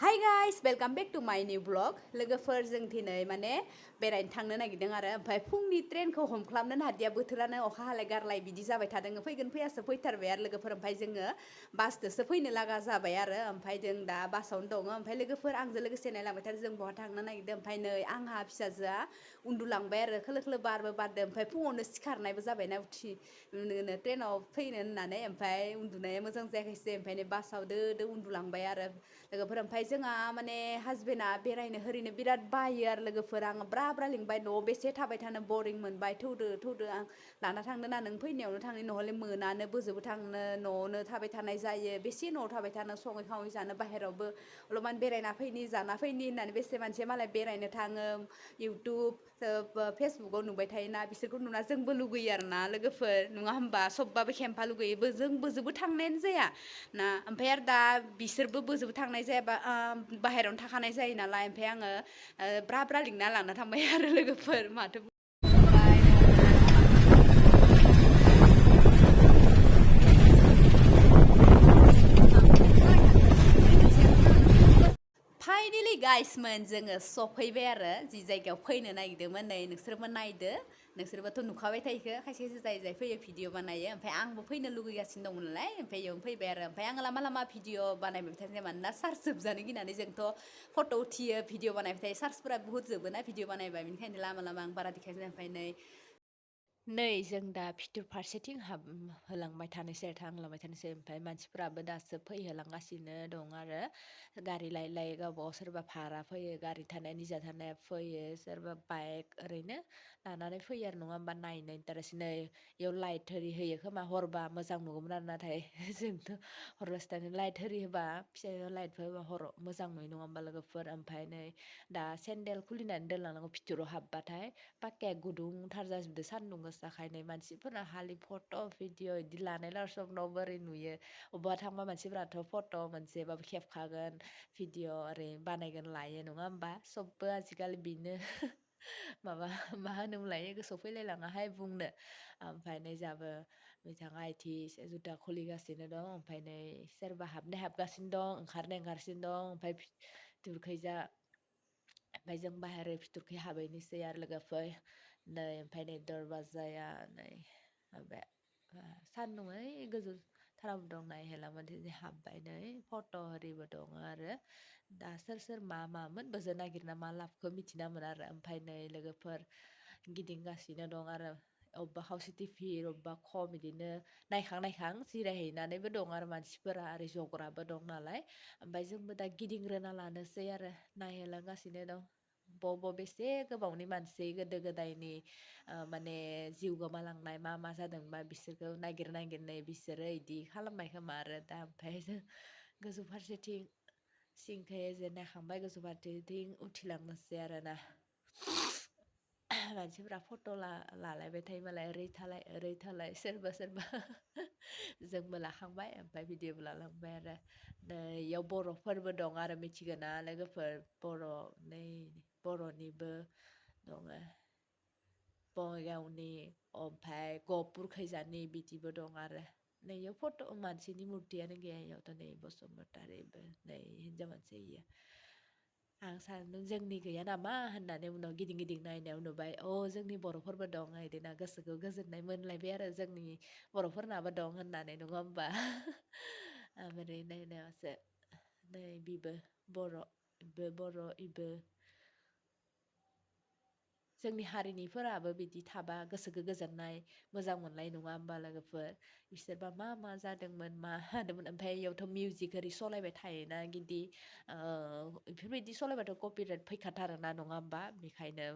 Hi guys, welcome back to my new vlog. लोगोफोर जों दिनै माने बेरायनो थांनो नागिरदों आरो ओमफ्राय फुंनि ट्रेनखौ हमख्लाबनो हादिया बोथोरानो अखा हालाय गारलाय बिदि जाबाय थादों फैगोन फैयासो फैथारबाय आरो लोगोफोर ओमफ्राय जोङो बासजोंसो फैनो लागा जाबाय आरो ओमफ्राय जों दा बासावनो दङ ओमफ्राय लोगोफोर आंजों लोगोसे नायलांबाय थार जों बहा थांनो नागिरदों ओमफ्राय नै आंहा फिसाजोआ उन्दुलांबाय आरो खोलो खोलो बारबो बारदों ओमफ्राय फुङावनो सिखारनायबो जाबायना ट्रेनाव फैनो होननानै ओमफ्राय उन्दुनाया मोजां जायाखैसै ओमफ्राय बासाव दो दो उन्दुलांबाय आरो लोगोफोर ओमफ्राय जोंहा माने हासबेन्डआ बेरायनो हरैनो बिराद बायो आरो लोगोफोर आं ब्रा ब्रा लिंबाय न'आव बेसे थाबाय थानो बरिं मोनबाय थौदो आं लाना थांनो ना नों फैनायावनो थांनो नहले मोनानो बोजोबो थांनो न'आवनो थाबाय थानाय जायो बेसे न'आव थाबाय थानो सङै खावै जानो बाहेरावबो अलपमान बेरायना फैनि जाना फैनि होननानै बेसे मानसिया मालाय बेरायनो थाङो इउटुब फेसबुकाव नुबाय थायोना बिसोरखौ नुना जोंबो लुगैयो आरो ना लोगोफोर नङा होमबा सबबाबो खेम्फा लुगैयो जों बोजोंबो थांनायानो जाया ना ओमफ्राय आरो दा बिसोरबो बोजोंबो थांनाय जायाबा बाहेरायावनो थाखानाय जायो नालाय ओमफ्राय आङो ब्रा ब्रा लिंना लाना थांबाय आरो लोगोफोर माथो फाइनेलि गाइसमोन जोङो सफैबाय आरो जि जायगायाव फैनो नागिरदोंमोन नै नोंसोरबो नायदो नोंसोरबोथ' नुखाबाय थायोखो खायसे खायसे जाय फैयो भिडिअ बानायो ओमफ्राय आंबो फैनो लुगैगासिनो दंमोन नालाय ओमफ्राय इयावनो फैबाय आरो ओमफ्राय आङो लामा लामा भिडिअ बानायबाय थायो मानोना चार्ज जोबजानो गिनानै जोंथ' फट' उथियो भिडिअ बानायबाय थायो चार्जफोरा बुहुत जोबोना भिडिअ बानायबा बेनिखायनो लामा लामा आं बारा देखायनो ओमफ्राय नै जों दा भिथुर फारसेथिं होलांबाय थानोसै थांलांबाय थानोसै ओमफ्राय मानसिफ्राबो दासो फैहोलांगासिनो दं आरो गारि लायै लायै गावबागाव सोरबा भारा फैयो गारि थानाया निजा थानाया फैयो सोरबा बाइक ओरैनो लानानै फैयो आरो नङा होमबा नायनो इन्टारेस्ट नै इयाव लाइट होरि होयो खोमा हरबा मोजां नुगौमोन आरो नाथाय जोंथ' हरबासो थानो लाइट होरि होबा फिसायाव लाइटफोर होबा हर मोजां नुयो नङा होमबा लोगोफोर ओमफ्राय नै दा सेन्देल खुलिनानै दोनलांनांगौ भिथुराव हाबबाथाय पाक्काया गुदुंथार जाजोबदों सान्दुं गोसाखायनो मानसिफोरा खालि फट' भिडिअ इदि लानायल' सबनाव बोरै नुयो अबेबा थांबा मानसिफोराथ' फट' मोनसेबाबो खेबखागोन भिडिअ ओरै बानायगोन लायो नङा होमबा सबबो आजिखालि बेनो माबा मा होनोमोनलाय गोसोआव फैलायलाङाहाय बुंनो ओमफ्राय नै जाबो बिथाङा आइथि जुथा खुलिगासिनो दं ओमफ्राय नै सोरबा हाबगासिनो दं ओंखारगासिनो दं ओमफ्राय भिथुरखैजा ओमफ्राय जों बाहेर भिथुरखै हाबहैनोसै आरो लोगोफोर नै ओमफ्राय नै दरवाजाया नै माबाया सान्दुं ओइ गोजौथारावबो दं नायहैलामोन दिनै हाबबाय नै फट' ओरिबो दङ आरो दा सोर मामोन बोजों नागिरना मा लाबखौ मिथिना मोना आरो ओमफ्राय नै लोगोफोर गिदिंगासिनो दं आरो अबेबा खावसे टिफिर अबेबा खम बिदिनो नायखां जिरायहैनानैबो दं आरो मानसिफोरा ओरै जग्राबो दं नालाय ओमफ्राय जोंबो दा गिदिंग्रोना लानोसै आरो नायहोलांगासिनो दं बेसे गोबावनि मानसि गोदो गोदायनि माने जिउ गोमालांनाय मा जादोंबा बिसोरखौ नागिर बिसोरो इदि खालामबाय खोमा आरो दा ओमफ्राय जों गोजौ फारसेथिं सिंखै जे नायखांबाय गोजौ फारसेथिं उथिलांनोसै आरोना मानसिफोरा फट' लालायबाय थायो मालाय ओरै थालाय सोरबा जोंबो लाखांबाय ओमफ्राय भिडिअबो लालांबाय आरो नै इयाव बर'फोरबो दं आरो मिथिगोना लोगोफोर बर'निबो दङ बङाइगावनि ओमफ्राय गहपुर खैजानि बिदिबो दं आरो नै इयाव फट' मानसिनि मुर्तियानो गैया इयावथ' नै बसुमतारिबो नै हिनजाव मानसि इयो आं सानदों जोंनि गैया नामा होननानै उनाव गिदिं नायनायाव नुबाय जोंनि बर'फोरबो दं बिदिनो गोसोखौ गोजोननाय मोनलायबाय आरो जोंनि बर'फोरनाबो दं होननानै नङा होमबा ओमफ्राय नायनायावसो नै बिबो बर' इबो जोंनि हारिनिफोराबो बिदि थाबा गोसोखौ गोजोननाय मोजां मोननाय नङा होमबा लोगोफोर बिसोरबा मा जादोंमोन मा जादोंमोन ओमफ्राय इयावथ' मिउजिक ओरै सलायबाय थायोना गिदि बेफोरबायदि सलायबाथ' कपिराइट फैखाथारोना नङा होमबा बेखायनो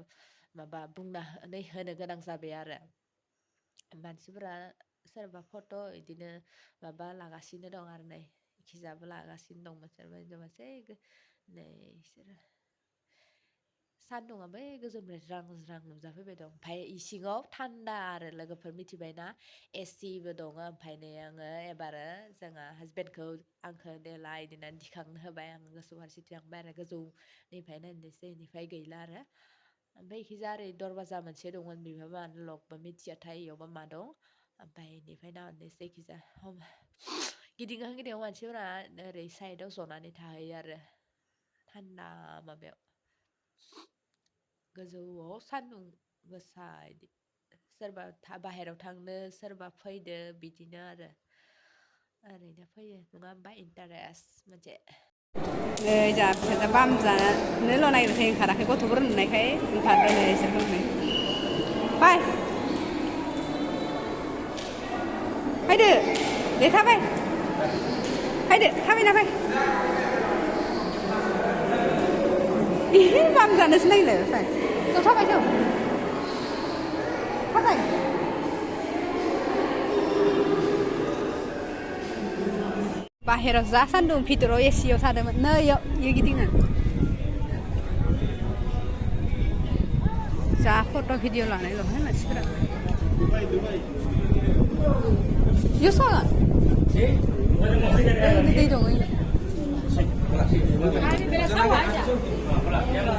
माबा बुंनानै होनो गोनां जाबाय आरो मानसिफोरा सोरबा फट' बिदिनो माबा लागासिनो दं आरो नै खिजाबो लागासिनो दंमोन सोरबा नै बिसोरो सान्दुंआ बै गोजौनिफ्राय ज्रां नुजाफैबाय दं ओमफ्राय इसिङाव थान्दा आरो लोगोफोर मिथिबायना एसिबो दङ ओमफ्राय नै आङो एबारो जोंहा हासबेन्डखौ आंखौ देलाय बिदिनो दिखांनो होबाय आङो गोसौ फारसेथिं थांबाय आरो गोजौनिफ्राय नायनोसै बेनिफ्राय गैला आरो ओमफ्राय इखिजा ओरै दरवाजा मोनसे दंमोन बेबो मानो लकबा मिथियाथाय इयावबा मा दं ओमफ्राय बेनिफ्राय नाहरनोसै जायखिजाया गिदिंहां मानसिफोरा ओरै साइडआव जनानै थाहैयो आरो थान्दा माबायाव गोजौआव सान्दुं गोसा इदि सोरबा बाहेराव थांनो सोरबा फैदो बिदिनो आरो ओरैनो फैयो नङा होमबा इन्टारेस्ट मोनसे नै जोंहा फिसाजोआ बाम जानोल' नागिरबाय ओंखाराखै गथ'फोर नुनायखाय ओंखारदों नै इसोरखौ नै फाय फैदो दे थाबाय फैदो थाबायना फै बाम जानोसो नागिरलायबाय फाय थ' थाबाय थ' थाबाय बाहेराव जा सान्दुं भितराव एसियाव थादोंमोन नै इयो गिदिङो जा फट' भिडिअ लानायल'हाय मानसिफोरा इयो साला दै दङ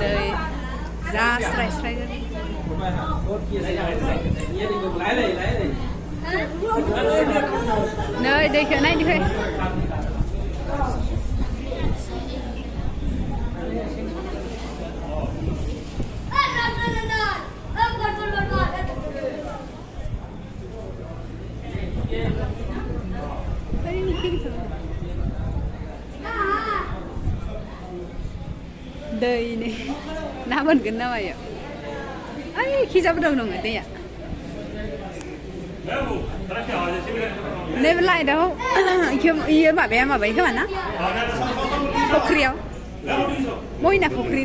दै जा स्राय स्राय नै दैखौ नायदो फै दैनि ना मोनगोन ना मायो ओइ खिजाबो दं नङो दैया नैबे लाइटआव इयो माबाया माबायो खोमा ना फख्रियाव मैना फख्रि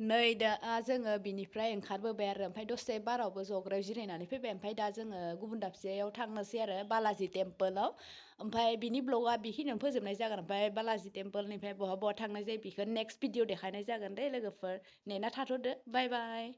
नै दा जोङो बिनिफ्राय ओंखारबोबाय आरो ओमफ्राय दसे बारावबो जग्रायाव जिरायनानै फैबाय ओमफ्राय दा जोङो गुबुन दाबसेयाव थांनोसै आरो बालाजि टेम्पोलाव ओमफ्राय बिनि ब्लगा बेखिनियावनो फोजोबनाय जागोन ओमफ्राय बालाजि टेम्पोलनिफ्राय बहा बहा थांनाय जायो बेखौ नेक्स्ट भिडिअ देखायनाय जागोन दे लोगोफोर नेना थाथ'दो बाय बाय